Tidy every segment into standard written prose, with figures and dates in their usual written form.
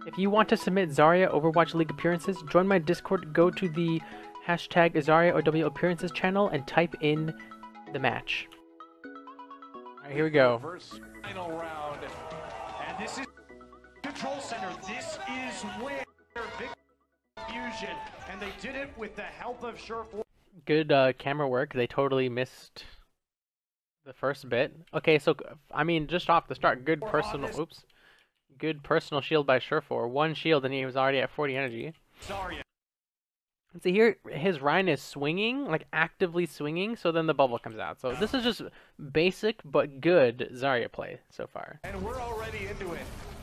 If you want to submit Zarya Overwatch League appearances, join my Discord, go to the hashtag Zarya OW appearances channel and type in the match. Alright, here we go. First final round. And this is Control Center. This is where big fusion. And they did it with the help of Surefour. Good camera work. They totally missed the first bit. Okay, so I mean, just off the start, good personal. Oops. Good personal shield by Surefour. One shield and he was already at 40 energy. Zarya. So here, his Rhine is swinging, like actively swinging, so then the bubble comes out. So this is just basic but good Zarya play so far. And we're already into it.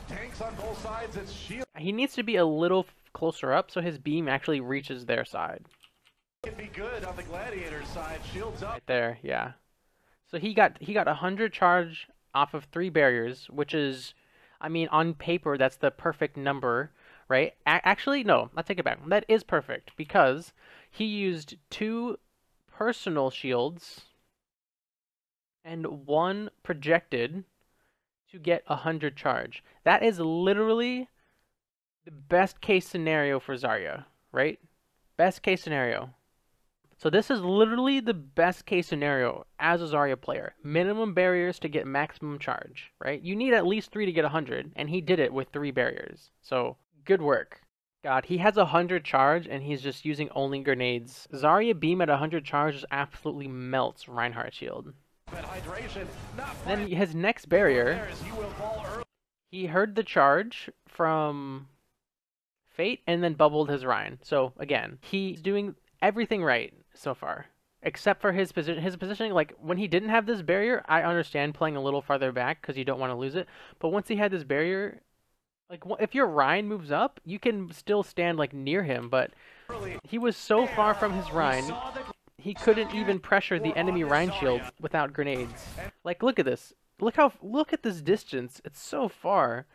Tanks on both sides, it's shield. He needs to be a little closer up so his beam actually reaches their side. Can be good on the Gladiators side. Shields up. Right there, yeah. So he got 100 charge off of 3 barriers, which is, I mean, on paper, that's the perfect number, right? Actually, no, I take it back. That is perfect because he used 2 personal shields and 1 projected to get 100 charge. That is literally the best case scenario for Zarya, right? Best case scenario. So this is literally the best case scenario as a Zarya player. Minimum barriers to get maximum charge, right? You need at least 3 to get 100, and he did it with 3 barriers. So, good work. God, he has 100 charge, and he's just using only grenades. Zarya beam at 100 charge just absolutely melts Reinhardt shield. Then his next barrier, he heard the charge from Fate, and then bubbled his Rhine. So, again, he's doing everything right so far, except for his position. His positioning, like when he didn't have this barrier, I understand playing a little farther back because you don't want to lose it. But once he had this barrier, like if your Rhine moves up, you can still stand like near him. But he was so far from his Rhine, he couldn't even pressure the enemy Rhine shield without grenades. Like look at this. Look at this distance. It's so far.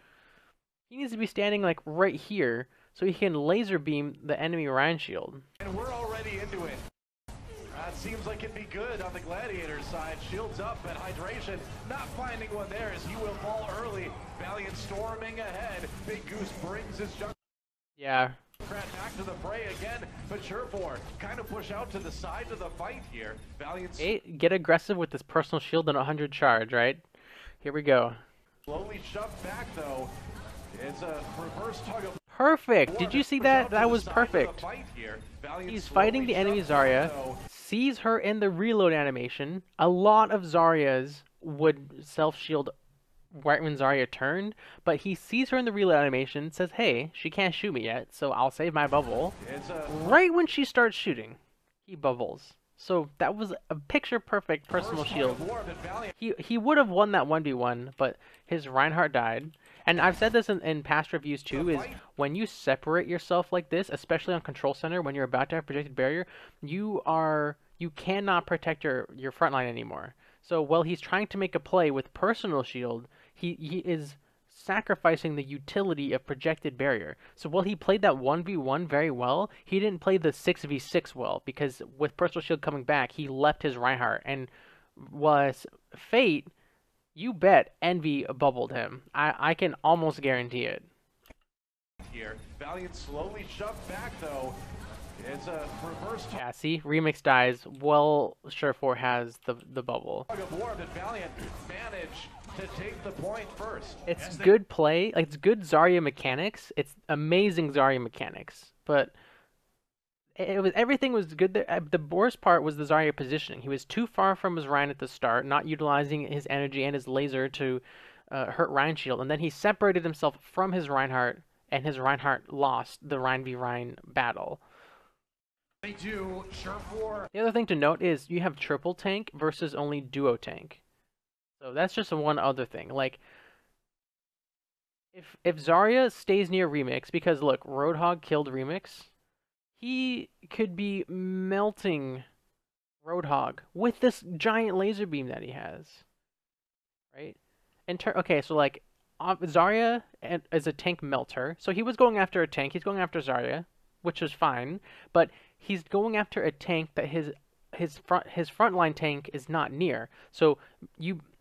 He needs to be standing like right here so he can laser beam the enemy Rhine shield. And we're already into it. It seems like it'd be good on the Gladiators side. Shields up and hydration. Not finding one there as he will fall early. Valiant storming ahead. Big Goose brings his junk. Yeah. Back to the fray again, but Surefour kind of push out to the side of the fight here. Valiant get aggressive with this personal shield and 100 charge, right? Here we go. Slowly shoved back though. It's a reverse tug of perfect! Did you see that? That was perfect. He's fighting the enemy Zarya, sees her in the reload animation. A lot of Zaryas would self-shield right when Zarya turned, but he sees her in the reload animation, says, hey, she can't shoot me yet, so I'll save my bubble. Right when she starts shooting, he bubbles. So that was a picture-perfect personal shield. He would have won that 1v1, but his Reinhardt died. And I've said this in past reviews too, is when you separate yourself like this, especially on Control Center, when you're about to have projected barrier, you cannot protect your front line anymore. So while he's trying to make a play with personal shield, he is sacrificing the utility of projected barrier. So while he played that 1v1 very well, he didn't play the 6v6 well, because with personal shield coming back, he left his Reinhardt, and was Fate, you bet Envy bubbled him. I can almost guarantee it. Here, Valiant slowly shoved back though. It's a reverse. Yeah, see, Remix dies. Well, Surefour has the bubble. Valiant managed to take the point first. It's good play. Like, it's good Zarya mechanics. It's amazing Zarya mechanics. But everything was good there. The worst part was the Zarya positioning. He was too far from his Rhine at the start, not utilizing his energy and his laser to hurt Rhine shield. And then he separated himself from his Reinhardt, and his Reinhardt lost the Rhine v Rhine battle. They do. Surefour. The other thing to note is you have triple tank versus only duo tank. So that's just one other thing. Like, if Zarya stays near Remix, because look, Roadhog killed Remix, he could be melting Roadhog with this giant laser beam that he has, right? Okay, so like Zarya is a tank melter, so he was going after a tank. He's going after Zarya, which is fine, but he's going after a tank that his frontline tank is not near. So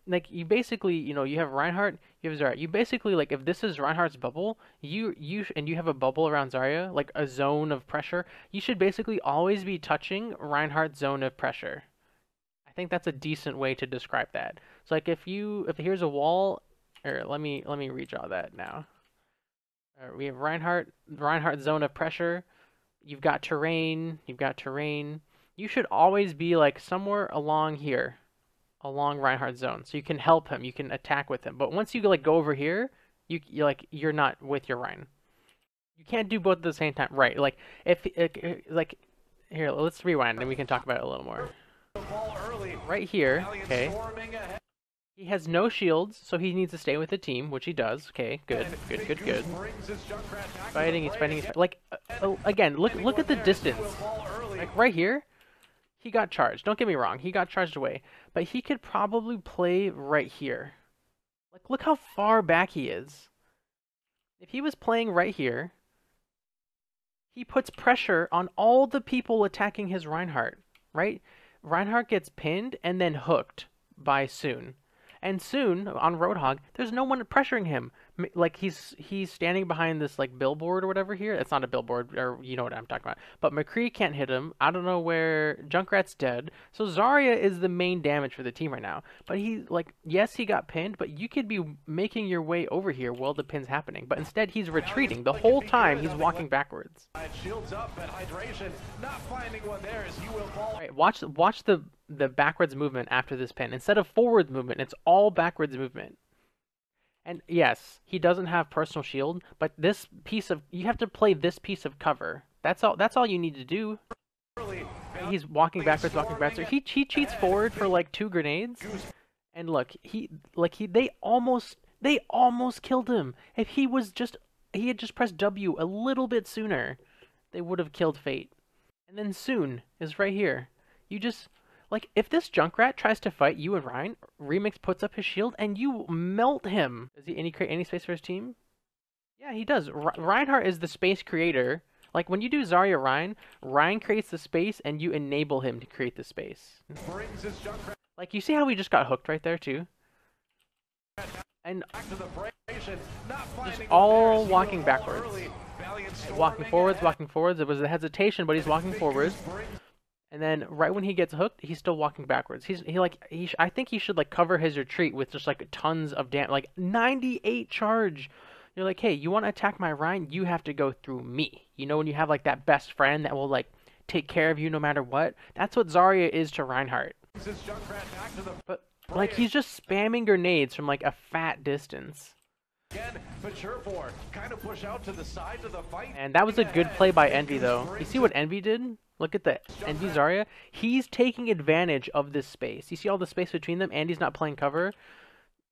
like you basically, you have Reinhardt, you have Zarya. You basically like if this is Reinhardt's bubble, and you have a bubble around Zarya, like a zone of pressure, you should basically always be touching Reinhardt's zone of pressure. I think that's a decent way to describe that. So like if here's a wall, or let me redraw that now. We have Reinhardt zone of pressure. You've got terrain. You should always be like somewhere along here, along Reinhardt's zone, so you can help him, you can attack with him. But once you like go over here, you're not with your Rein. You can't do both at the same time, right? Like if like here, let's rewind and we can talk about it a little more. Right here, okay. He has no shields, so he needs to stay with the team, which he does. Okay, good. He's fighting. Like, again, look at the distance. Like, right here, he got charged. Don't get me wrong, he got charged away. But he could probably play right here. Like, look how far back he is. If he was playing right here, he puts pressure on all the people attacking his Reinhardt, right? Reinhardt gets pinned and then hooked by Soon. And soon on Roadhog, there's no one pressuring him. Like he's standing behind this like billboard or whatever here. It's not a billboard, or you know what I'm talking about. But McCree can't hit him. I don't know where Junkrat's dead. So Zarya is the main damage for the team right now. But yes, he got pinned, but you could be making your way over here while the pin's happening. But instead, he's retreating the whole time. He's walking backwards. Shields up and hydration, not finding one there as you will fall. Right, watch the backwards movement after this pin. Instead of forward movement, it's all backwards movement. And yes, he doesn't have personal shield, but you have to play this piece of cover. That's all you need to do. He's walking backwards. He cheats forward for like 2 grenades. And look, they almost killed him. If he had just pressed W a little bit sooner, they would have killed Fate. And then Soon is right here. You just like, if this Junkrat tries to fight you and Rein, Remix puts up his shield and you melt him. Does he create any space for his team? Yeah, he does. Reinhardt is the space creator. Like, when you do Zarya Rein creates the space and you enable him to create the space. Like, you see how we just got hooked right there, too? And just all walking backwards. Walking forwards. It was a hesitation, but he's walking forwards. And then right when he gets hooked, he's still walking backwards. I think he should like cover his retreat with just like tons of damage, like 98 charge. You're like, hey, you want to attack my Rein? You have to go through me. You know, when you have like that best friend that will like take care of you no matter what. That's what Zarya is to Reinhardt. But like he's just spamming grenades from like a fat distance. And that was a good play by Envy though. You see what Envy did? Look at the Envy Zarya. He's taking advantage of this space. You see all the space between them, and he's not playing cover.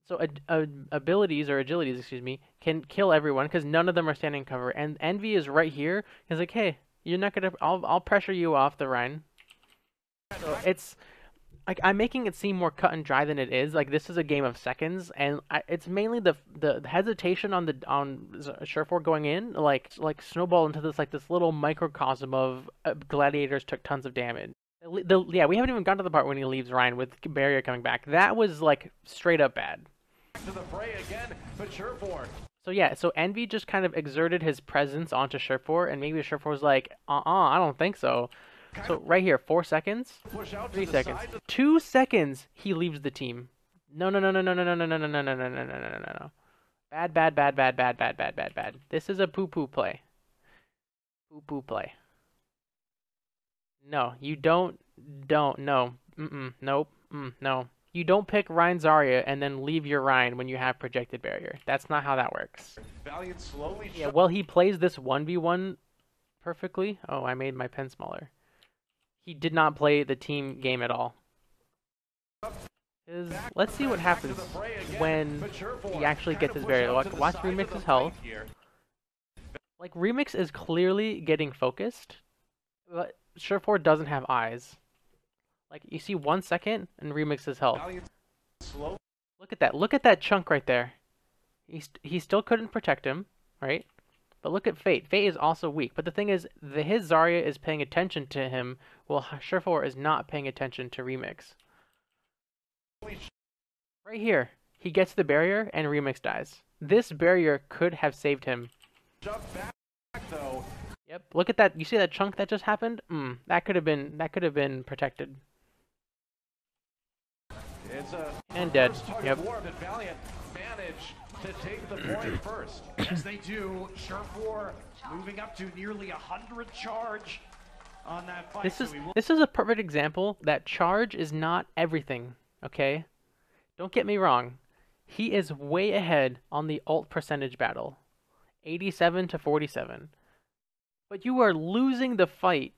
So abilities, or agilities, excuse me, can kill everyone because none of them are standing cover. And Envy is right here. He's like, hey, you're not gonna. I'll pressure you off the Rein. So it's like I'm making it seem more cut and dry than it is. Like this is a game of seconds, and it's mainly the hesitation on Surefour going in, like snowball into this little microcosm of Gladiators took tons of damage. Yeah, we haven't even gotten to the part when he leaves Rein with barrier coming back. That was like straight up bad. To the fray again, but Surefour. So yeah, so Envy just kind of exerted his presence onto Surefour, and maybe Surefour's like, I don't think so. So right here, 4 seconds, 3 seconds, 2 seconds, he leaves the team. No. Bad. This is a poo-poo play. Poo-poo play. No, you don't, no. Nope, no. You don't pick Rein Zarya and then leave your Rein when you have projected barrier. That's not how that works. Valiant slowly. Yeah, well, he plays this 1v1 perfectly. Oh, I made my pen smaller. He did not play the team game at all. Let's see what happens when he actually gets his barrier. Watch Remix's health. Like, Remix is clearly getting focused, but Surefour doesn't have eyes. Like, you see 1 second and Remix's health. Look at that. Look at that chunk right there. He still couldn't protect him, right? But look at Fate. Fate is also weak. But the thing is, his Zarya is paying attention to him, while Surefour is not paying attention to Remix. Right here. He gets the barrier and Remix dies. This barrier could have saved him. Jump back though. Yep. Look at that. You see that chunk that just happened? That could have been protected. It's a And dead. Yep. war, but Valiant managed to take the point first. As they do, Sharp4 moving up to nearly 100 charge on that fight. This is a perfect example that charge is not everything, okay? Don't get me wrong. He is way ahead on the ult percentage battle. 87 to 47. But you are losing the fight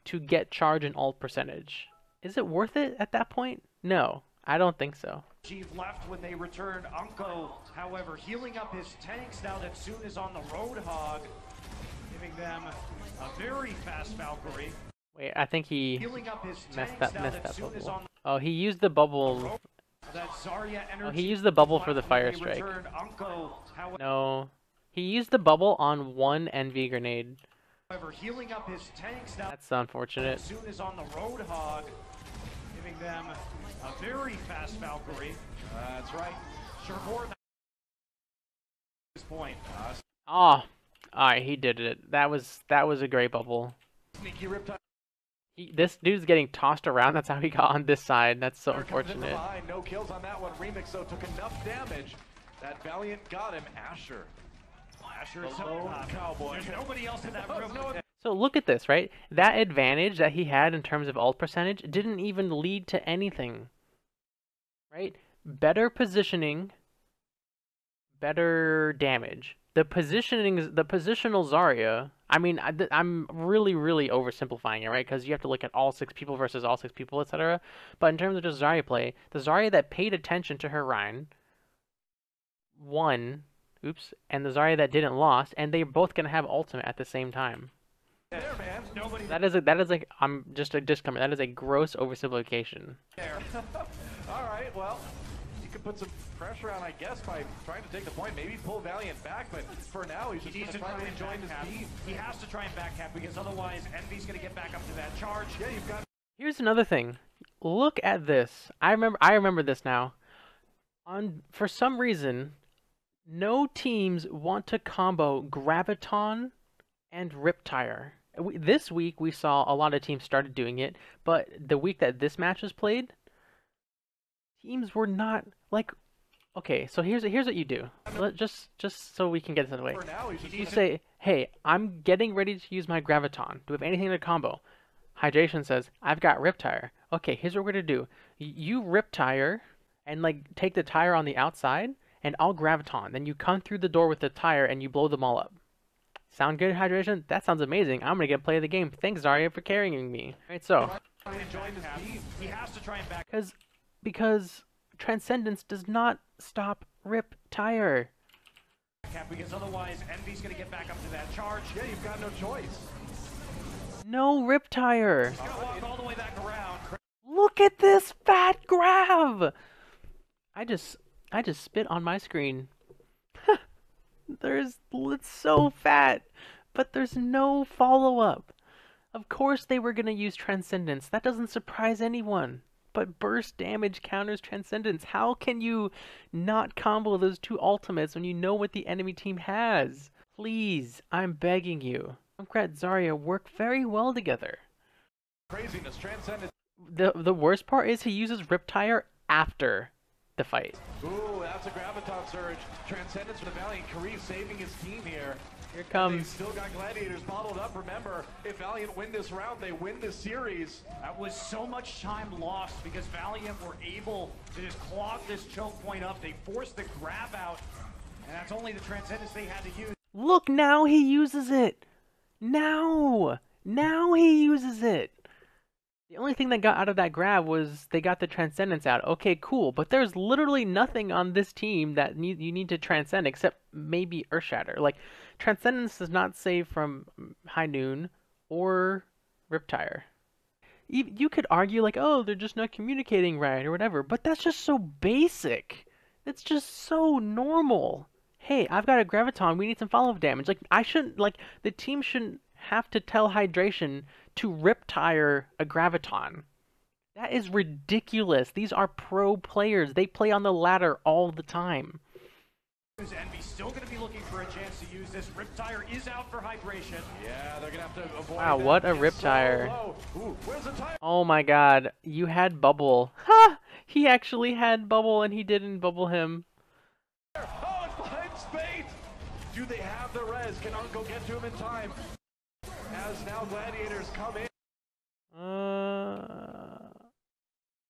to get charge and ult percentage. Is it worth it at that point? No, I don't think so. Chief left when they returned. Unko, however, healing up his tanks now that Soon is on the Roadhog, giving them a very fast Valkyrie. Wait, I think he Healing up his messed tanks that now that Soon is bubble. on Oh, he used the bubble. that Zarya energy. Oh, he used the bubble for the left when fire they strike. returned. Unko, No, he used the bubble on one NV grenade. however, healing up his tanks now That's unfortunate. that Soon is on the Roadhog, giving them a very fast Valkyrie. That's right. Sharp4 this point. Oh, alright, he did it. That was a great bubble. Sneaky riptide. This dude's getting tossed around. That's how he got on this side. That's so Comes in from unfortunate. behind. No kills on that one. Remix though took enough damage that Valiant got him. Asher. Asher is The lone cowboy. There's nobody else in that room. So look at this, right? That advantage that he had in terms of ult percentage didn't even lead to anything. Right? Better positioning, better damage. The positioning, the positional Zarya. I mean, I'm really oversimplifying it, right? Because you have to look at all 6 people versus all 6 people, etc. But in terms of just Zarya play, the Zarya that paid attention to her Rhine won. Oops, and the Zarya that didn't lost, and they're both gonna have ultimate at the same time. There, man. Nobody That is like I'm just a disclaimer. That is a gross oversimplification. there. All right, well, you could put some pressure on, I guess, by trying to take the point. Maybe pull Valiant back, but for now, he's just He needs to going to try try and to join enjoy this his team. team. He has to try and backhand because otherwise Envy's going to get back up to that charge. Yeah, you've got Here's another thing. Look at this. I remember this now. For some reason, no teams want to combo Graviton and Riptire. This week we saw a lot of teams started doing it, but the week that this match was played, teams were not like. Okay, so here's what you do. Just so we can get this out of the way. for now, he's just You gonna say, hey, I'm getting ready to use my Graviton. Do we have anything to combo? Hydration says, I've got Riptire. Okay, here's what we're gonna do. You Riptire and like take the tire on the outside, and I'll Graviton. Then you come through the door with the tire and you blow them all up. Sound good, Hydration? That sounds amazing. I'm gonna get play of the game. Thanks, Zarya, for carrying me. Alright, so try to join his team. He has to try and back. because Transcendence does not stop Riptire. Because otherwise Envy's going to get back up to that charge. Yeah, you've got no choice. No Riptire. He's going to walk all the way back around. Look at this fat grab! I just spit on my screen. It's so fat, but there's no follow-up. Of course they were gonna use Transcendence. That doesn't surprise anyone. But burst damage counters Transcendence. How can you not combo those 2 ultimates when you know what the enemy team has? Please, I'm begging you. Junkrat Zarya work very well together. Craziness, transcendence. The worst part is he uses Riptire after the fight. Ooh, that's a Graviton surge. Transcendence for the Valiant. Kariv saving his team here. Here They've comes. still got Gladiators bottled up. Remember, if Valiant win this round, they win this series. That was so much time lost because Valiant were able to just clog this choke point up. They forced the grab out, and that's only the Transcendence they had to use. Look, now he uses it. Now he uses it. The only thing that got out of that grab was they got the Transcendence out. Okay, cool. But there's literally nothing on this team that you need to transcend except maybe Earthshatter. Like, Transcendence does not save from High Noon or Riptire. You could argue like, oh, they're just not communicating right or whatever, but that's just so basic. It's just so normal. Hey, I've got a Graviton, we need some follow-up damage. Like, the team shouldn't have to tell Hydration to Riptire a Graviton. That is ridiculous. These are pro players. They play on the ladder all the time. Envy's still going to be looking for a chance to use this. Riptire is out for hydration. Yeah, they're going to have to avoid Wow, that. what a Gets so Riptire. low. Ooh, where's the tire? Oh my god, you had bubble. Ha! He actually had bubble and he didn't bubble him. Oh, it's behind Spade. Do they have the res? Can Uncle get to him in time? As now Gladiators come in.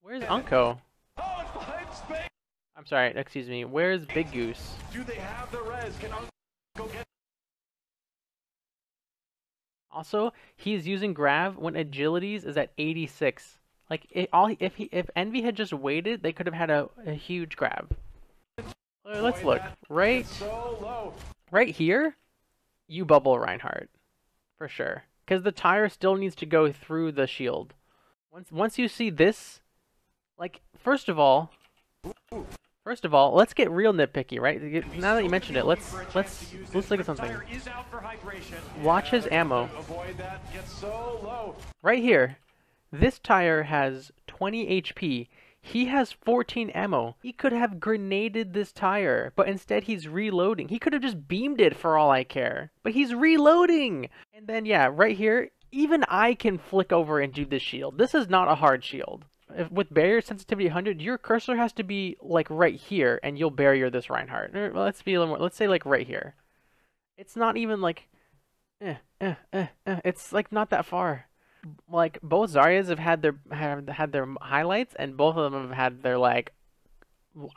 Where's Unko? Oh, it's behind Spade. I'm sorry, excuse me. Where's Big Goose? Do they have the res? Can Uncle get? Also, he's using Grav when agilities is at 86. Like if Envy had just waited, they could have had a huge grab. Let's look right here. You bubble Reinhardt for sure, because the tire still needs to go through the shield. Once you see this, like first of all, let's get real nitpicky, right? Now that you mentioned it, let's look at something. Watch his ammo. Right here, this tire has 20 HP. He has 14 ammo. He could have grenaded this tire, but instead he's reloading. He could have just beamed it for all I care, but he's reloading. And then yeah, right here, even I can flick over and do this shield. This is not a hard shield. With barrier sensitivity 100, your cursor has to be like right here, and you'll barrier this Reinhardt. Let's be a little more. Let's say like right here. It's not even like, It's like not that far. Like both Zaryas have had their highlights, and both of them have had their like,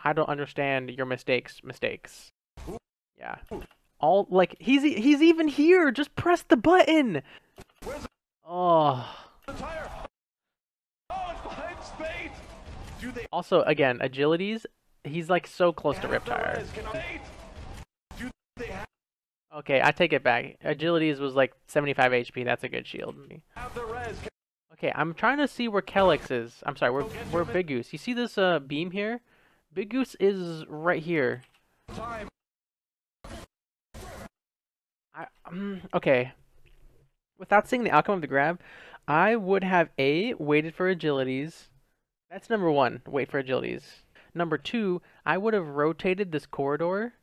I don't understand your mistakes. Yeah. All like he's even here. Just press the button. Oh. Also, again, agilities, he's like so close to Riptire. Okay, I take it back. Agilities was like 75 HP, that's a good shield. Okay, I'm trying to see where Kelix is. I'm sorry, where Big Goose. You see this beam here? Big Goose is right here. Okay. Without seeing the outcome of the grab, I would have waited for agilities. That's number one, wait for agilities. Number two, I would have rotated this corridor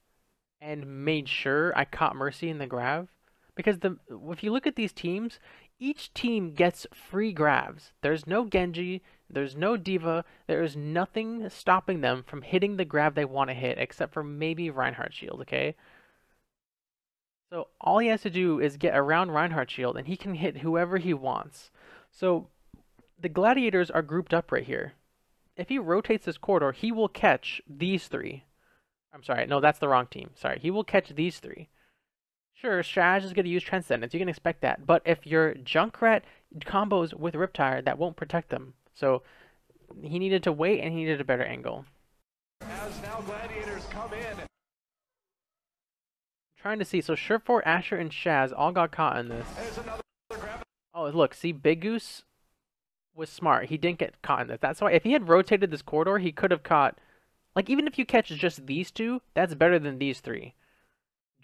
and made sure I caught Mercy in the grab. Because if you look at these teams, each team gets free grabs. There's no Genji, there's no Diva, there is nothing stopping them from hitting the grab they want to hit, except for maybe Reinhardt shield, okay? So all he has to do is get around Reinhardt shield, and he can hit whoever he wants. So the Gladiators are grouped up right here. If he rotates this corridor, he will catch these three. I'm sorry, no, that's the wrong team. Sorry, he will catch these three. Sure, Shaz is going to use Transcendence. You can expect that. But if your Junkrat combos with Riptire, that won't protect them. So he needed to wait, and he needed a better angle. As now Gladiators come in. Trying to see. So Surefour, Asher, and Shaz all got caught in this. Oh, look. See, Big Goose was smart. He didn't get caught in this. That's why if he had rotated this corridor, he could have caught... Like, even if you catch just these two, that's better than these three.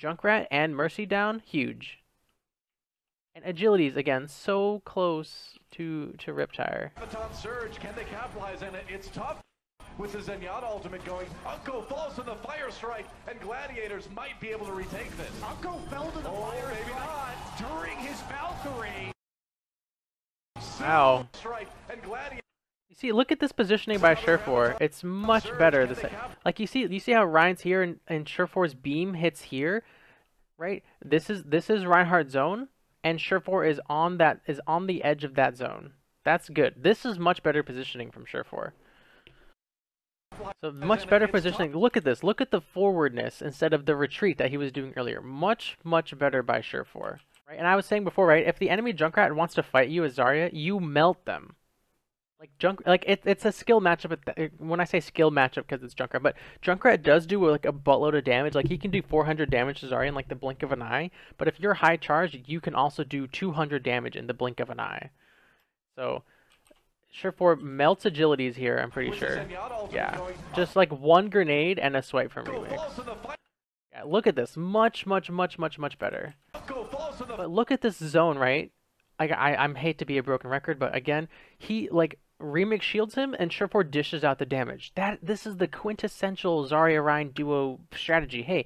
Junkrat and Mercy down, huge. And agilities, again, so close to Riptire. Surge, can they capitalize on it? It's tough. With the Zenyatta ultimate going, Unko falls to the fire strike, and Gladiators might be able to retake this. Unko fell to the fire strike during his Valkyrie. Wow. Strike, and You see, look at this positioning by Surefour. It's much better. Like you see how Ryan's here and Surefour's beam hits here, right? This is Reinhardt's zone, and Surefour is on the edge of that zone. That's good. This is much better positioning from Surefour. So much better positioning. Look at this. Look at the forwardness instead of the retreat that he was doing earlier. Much better by Surefour. Right? And I was saying before, right? If the enemy Junkrat wants to fight you as Zarya, you melt them. It's a skill matchup. When I say skill matchup, because it's Junkrat, but Junkrat does do like a buttload of damage. Like he can do 400 damage to Zarya in like the blink of an eye. But if you're high charged, you can also do 200 damage in the blink of an eye. So Surefour melts agilities here. I'm pretty sure. Yeah, just like one grenade and a swipe from Remix. Yeah, look at this. Much better. But look at this zone, right? I hate to be a broken record, but again, he like Remix shields him, and Surefour dishes out the damage. This is the quintessential Zarya Rein duo strategy. Hey,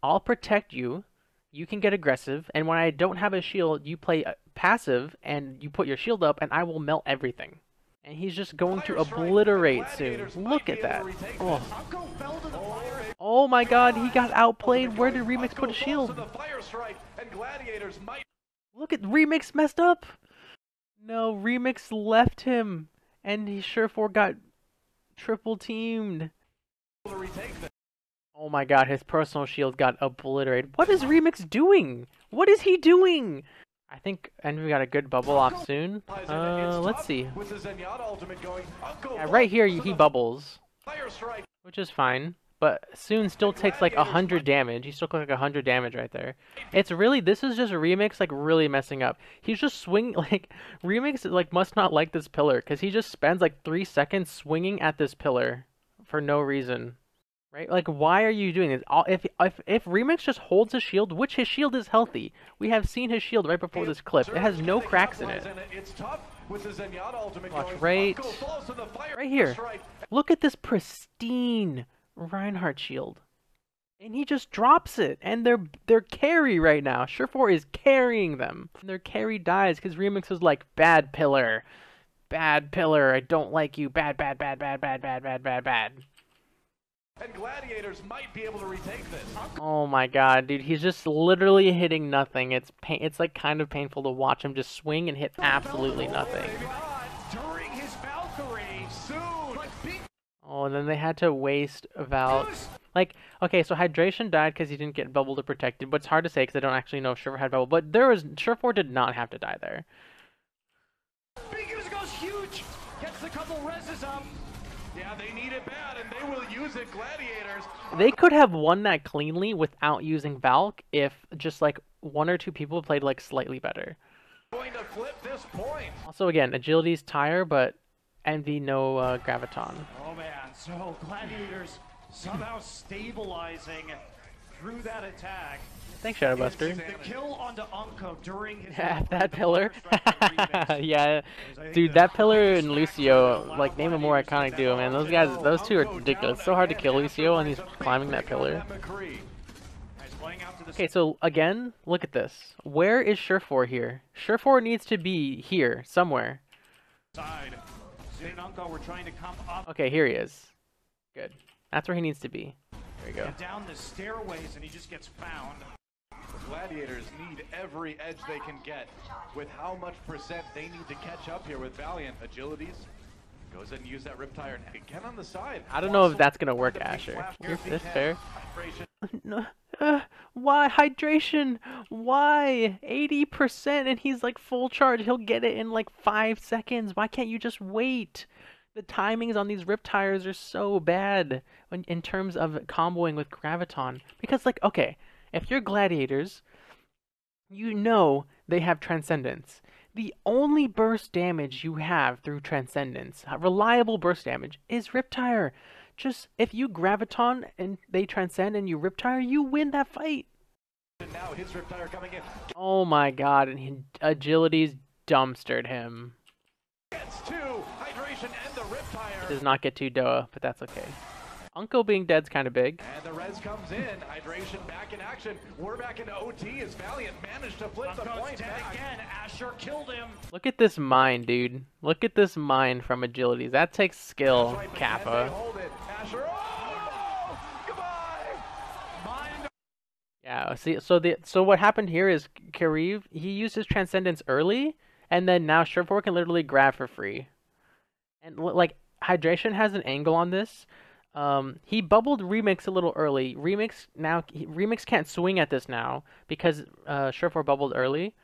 I'll protect you. You can get aggressive, and when I don't have a shield, you play passive, and you put your shield up, and I will melt everything. And he's just going to obliterate soon. Look at that. Oh. Oh my god, he got outplayed. Where did Remix put a shield? Look at Remix messed up. No, Remix left him. And he Surefour got triple teamed. Oh my god, his personal shield got obliterated. What is Remix doing? What is he doing? I think Envy got a good bubble off soon. Let's see. Yeah, right here he bubbles, which is fine. But soon still takes like 100 damage. He still took like 100 damage right there. It's really, this is just Remix like really messing up. He's just swinging, like, Remix like must not like this pillar because he just spends like 3 seconds swinging at this pillar for no reason. Right? Like, why are you doing this? If Remix just holds his shield, which his shield is healthy. We have seen his shield right before this clip. It has no cracks in it. Watch, right here. Look at this pristine Reinhardt shield. And he just drops it. And they're carry right now. Surefour is carrying them. And their carry dies because Remix is like, bad pillar. Bad pillar. I don't like you. Bad, bad, bad, bad, bad, bad, bad, bad, bad. And Gladiators might be able to retake this. Oh my god, dude, he's just literally hitting nothing. It's like kind of painful to watch him just swing and hit absolutely nothing. During his Valkyrie, soon. Oh, and then they had to waste Val. Like, okay, so Hydration died because he didn't get bubble to protect it, but it's hard to say because I don't actually know if Surefour had bubble. But Surefour did not have to die there. Big Goose goes huge. Gets a couple reses up. Yeah, they need it bad, and they will use it, Gladiators. They could have won that cleanly without using Valk if just like 1 or 2 people played like slightly better. Going to flip this point. Also, again, Agility's tire, but Envy no Graviton. Oh man, so Gladiators somehow stabilizing through that attack. Thanks, Shadowbuster. The kill onto Unco during his That pillar. Yeah, dude, that pillar and Lucio, like, name a more iconic duo, man. Those guys, those two are ridiculous. It's so hard to kill Lucio and he's climbing that pillar. Okay, so again, look at this. Where is Surefour here? Surefour needs to be here, somewhere. Okay, here he is. Good. That's where he needs to be. There we go. Down the stairways and he just gets found. The Gladiators need every edge they can get with how much percent they need to catch up here with Valiant. Agilities goes and use that Riptire and again on the side. I don't know if that's gonna work, Asher. Is this fair? No, why hydration? Why 80% and he's like full charge? He'll get it in like 5 seconds. Why can't you just wait? The timings on these Riptires are so bad in terms of comboing with Graviton. Because, like, okay, if you're Gladiators, you know they have Transcendence. The only burst damage you have through Transcendence, reliable burst damage, is Riptire. Just, if you Graviton and they Transcend and you Riptire, you win that fight. And now his Riptire coming in. Oh my god, and Agility's dumpstered him. Gets two, hydration and the Riptire. Does not get 2 Doa, but that's okay. Unco being dead's kind of big. And the res comes in. Hydration back in action. We're back into OT as Valiant managed to flip the point back. Again, Asher killed him. Look at this mine, dude. Look at this mine from Agilities. That takes skill, Right, Kappa. hold it. Asher, oh, no! Goodbye! Mind. Yeah, see, so what happened here is Kariv, he used his Transcendence early, and then now Surefour can literally grab for free. And, like, Hydration has an angle on this. He bubbled Remix a little early. Remix can't swing at this now because Surefour bubbled early.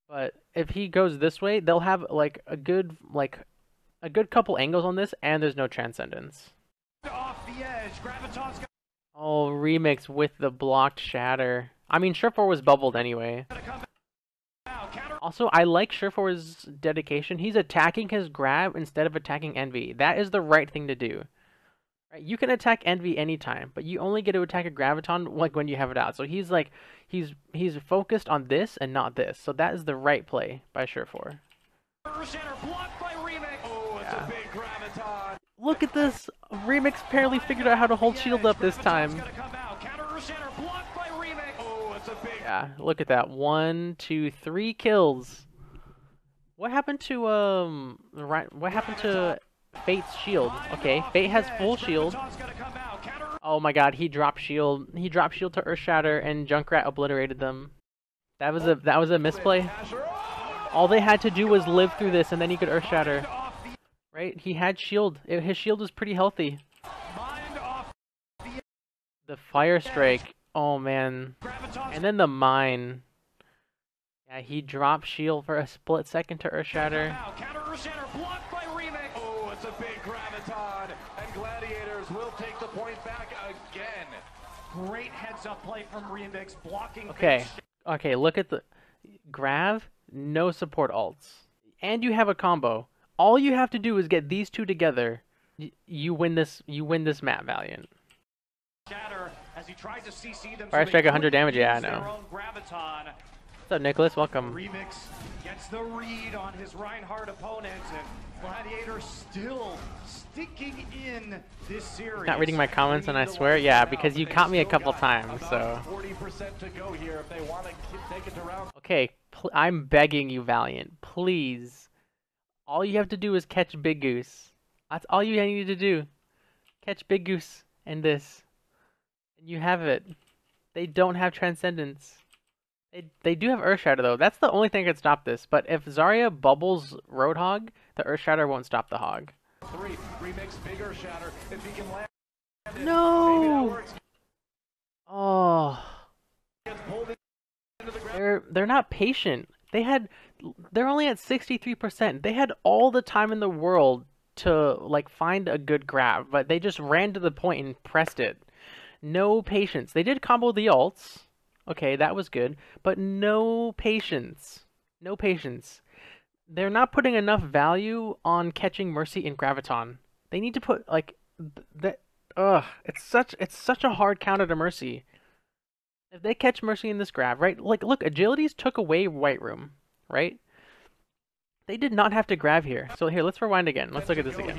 But if he goes this way, they'll have like a good couple angles on this, and there's no Transcendence. Off the edge, Graviton's got Oh, Remix with the blocked shatter. I mean, Surefour was bubbled anyway. to come now. Counter. Also, I like Surefour's dedication. He's attacking his grab instead of attacking Envy. That is the right thing to do. Right? You can attack Envy anytime, but you only get to attack a Graviton like when you have it out. So he's like, he's focused on this and not this. So that is the right play by Surefour. Center blocked by Remix. Oh, it's Yeah. a Look at this. Remix apparently figured out how to hold shield up this time. Yeah, look at that. 1, 2, 3 kills. What happened to what happened to Fate's shield? Okay, Fate has full shield. Oh my god, he dropped shield. He dropped shield to Earthshatter and Junkrat obliterated them. That was a misplay. All they had to do was live through this and then he could Earthshatter. Right? He had shield. His shield was pretty healthy. The Fire Strike. Oh man. And then the Mine. Yeah, he dropped shield for a split second to Earthshatter. Oh, it's a big graviton, and Gladiators will take the point back again. Great heads-up play from Remix, blocking. Okay, look at the Grav, no support ults. And you have a combo. All you have to do is get these two together. You win this map, Valiant. As he tries to CC them, Fire Strike 100 damage, yeah, I know. What's up, Nicholas? Welcome. Remix gets the read on his Reinhardt opponent, and Gladiator still sticking in this series. Not reading my comments, and I swear, yeah, because you caught me a couple times, so. 40% to go here if they want to take it to round. Okay, I'm begging you, Valiant, please. All you have to do is catch Big Goose. That's all you need to do. Catch Big Goose and this. And you have it. They don't have Transcendence. They do have Earthshatter though. That's the only thing that could stop this. But if Zarya bubbles Roadhog, the Earthshatter won't stop the hog. Remix bigger shatter if he can land it. No. Oh. They're not patient. They're only at 63%. They had all the time in the world to like find a good grab, but they just ran to the point and pressed it. No patience. They did combo the ults. Okay, that was good, but no patience. No patience. They're not putting enough value on catching Mercy and Graviton. They need to put like that. Ugh, it's such a hard counter to Mercy. If they catch Mercy in this grab, right? Like, look, Agilities took away White Room, right? They did not have to grab here. So here, let's rewind again. Let's look at this again.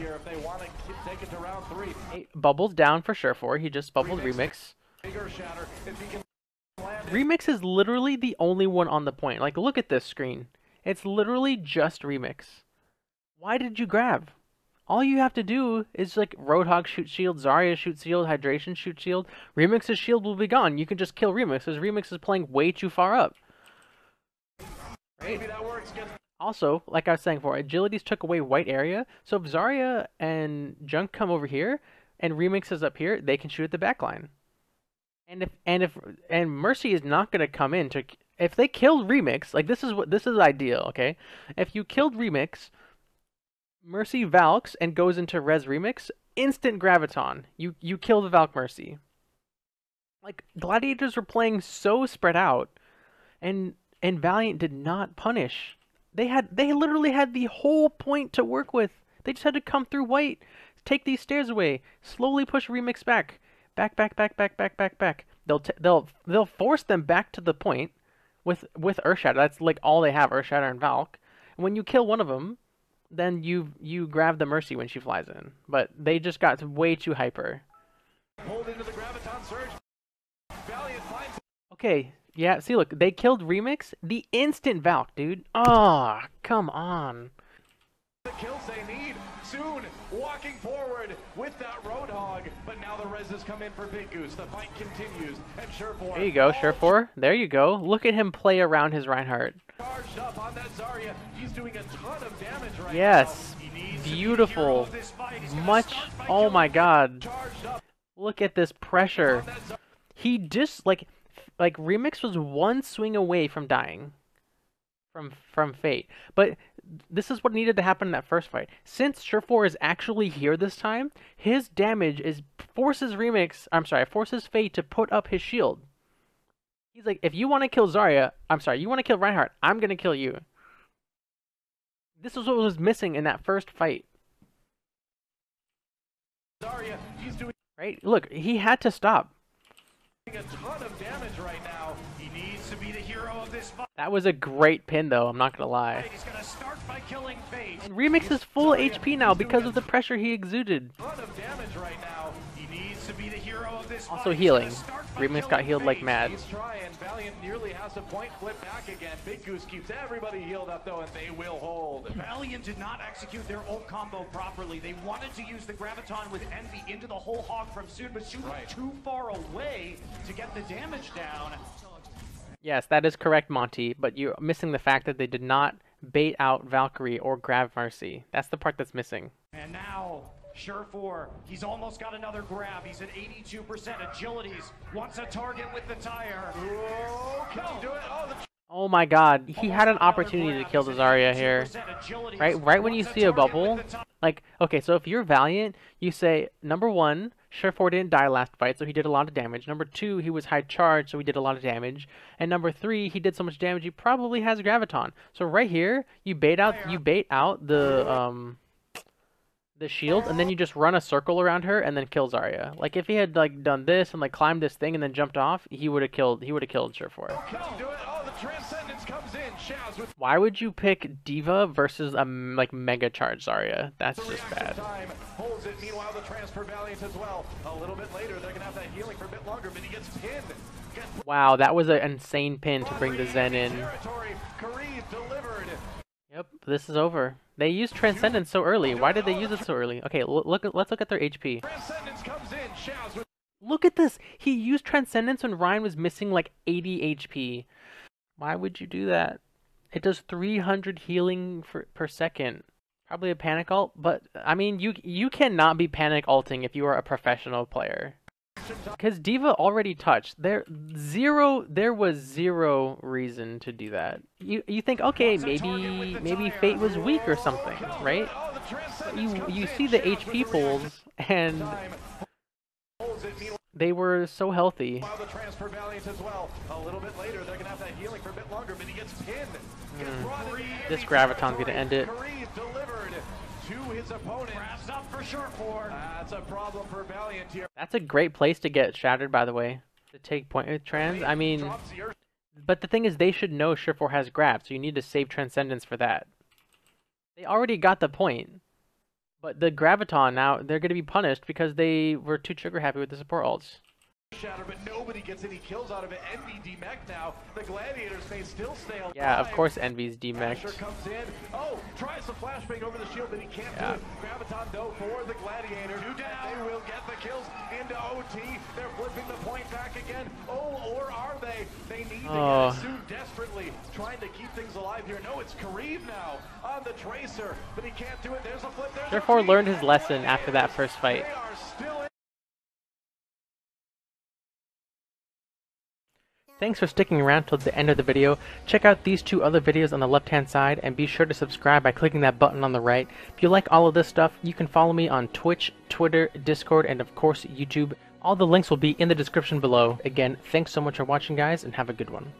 Hey, bubbles down for Surefour. He just bubbled Remix. Remix is literally the only one on the point. Like, look at this screen. It's literally just Remix. Why did you grab? All you have to do is like Roadhog shoot shield, Zarya shoot shield, Hydration shoot shield. Remix's shield will be gone. You can just kill Remix because Remix is playing way too far up. Right? Also, like I was saying before, Agilities took away white area. So if Zarya and Junk come over here and Remix is up here, they can shoot at the backline. And Mercy is not gonna come in to if they killed Remix, like this is ideal, okay? If you killed Remix, Mercy Valks and goes into Res Remix, instant Graviton. You kill the Valk Mercy. Like Gladiators were playing so spread out, and Valiant did not punish. They literally had the whole point to work with. They just had to come through white, take these stairs away, slowly push Remix back. Back. They'll force them back to the point with Earthshatter. That's like all they have, Earthshatter and Valk. And when you kill one of them, then you grab the Mercy when she flies in. But they just got way too hyper. Pulled into the Graviton surge. Valiant finds. Okay, yeah. See, look, they killed Remix the instant Valk, dude. Oh, come on. The kills they need soon, walking forward with that Roadhog, but now the reses come in for Big Goose. The fight continues, and Surefour. There you go, Surefour. There you go. Look at him play around his Reinhardt. Charged up on that Zarya. He's doing a ton of damage right yes, now. beautiful. Much. Oh my God. Look at this pressure. He just like Remix was one swing away from dying. From Fate, but this is what needed to happen in that first fight. Since Surefour is actually here this time, his damage forces Fate to put up his shield. He's like, if you want to kill Zarya, you want to kill Reinhardt, I'm gonna kill you. This is what was missing in that first fight. Zarya, he's doing right? Look, he had to stop. A ton of damage right now. He needs to be the hero of this fight. That was a great pin, though. I'm not gonna lie. He's gonna start by killing Fate. And Remix is full HP now because of the pressure he exuded. A ton of damage right now. He needs to be the hero of this fight. Also healing. Remix got healed like mad. He's trying. Valiant nearly has a point flip back again. Big Goose keeps everybody healed up though, and they will hold. Valiant did not execute their ult combo properly. They wanted to use the Graviton with Envy into the whole hog from Soon, but shooting too far away to get the damage down. Yes, that is correct, Monty, but you're missing the fact that they did not bait out Valkyrie or grab Mercy. That's the part that's missing. And now, Sure4, he's almost got another grab. He's at 82% agilities. Wants a target with the tire. Oh, can he do it? Oh my god, he had an opportunity to kill the Zarya here. Right when you see a bubble, like, okay, so if you're Valiant, you say, number one, Sure4 didn't die last fight, so he did a lot of damage. Number two, he was high charge, so he did a lot of damage. And number three, he did so much damage, he probably has Graviton. So right here, you bait out the shield, and then you just run a circle around her and then kill Zarya. Like if he had like done this and like climbed this thing and then jumped off, he would have killed Sure4. Transcendence comes in. Shaz with Why would you pick Diva versus a like mega charge Zarya? That's just bad. time. Holds it. Meanwhile, the transfer Valiant as well. A little bit later, they're gonna have that healing for a bit longer, but he gets pinned. Wow, that was an insane pin to bring the Zen in. Kareev delivered. Yep, this is over. They used Transcendence so early. Why did they use it so early? Okay, let's look at their HP. Transcendence comes in. Shaz with Look at this. He used Transcendence when Ryan was missing like 80 HP. Why would you do that? It does 300 healing per second. Probably a panic ult, but I mean, you cannot be panic ulting if you are a professional player. Because Diva already touched. There was zero reason to do that. You think, okay, maybe Fate was weak or something, right? But you see the HP pulls and they were so healthy. the transfer Valiant as well. A little bit later, they're gonna have that healing for a bit longer, but he gets pinned. This Graviton's gonna end it. Kareev delivered to his opponent. Grabs up for Sure4. That's a problem for Valiant here. That's a great place to get shattered, by the way. To take point with Trans. I mean, but the thing is, they should know Sure4 has grab, so you need to save Transcendence for that. They already got the point. But the Graviton now, they're going to be punished because they were too trigger happy with the support ults. Shatter, but nobody gets any kills out of it. Envy demech now. The Gladiators may still stay alive. Yeah, of course Envy's demech. Comes in. Oh, tries the flashbang over the shield, but he can't do it. Graviton though for the Gladiator. Two down. They will get the kills into OT. They're flipping the point back again. Oh, or are they? They need to get it soon desperately. Trying to keep things alive here. No, it's Kareev now on the Tracer, but he can't do it. There's a flip. Sure4 learned his lesson after that first fight. They are still in. Thanks for sticking around till the end of the video. Check out these two other videos on the left hand side and be sure to subscribe by clicking that button on the right. If you like all of this stuff, you can follow me on Twitch, Twitter, Discord, and of course YouTube. All the links will be in the description below. Again, thanks so much for watching guys and have a good one.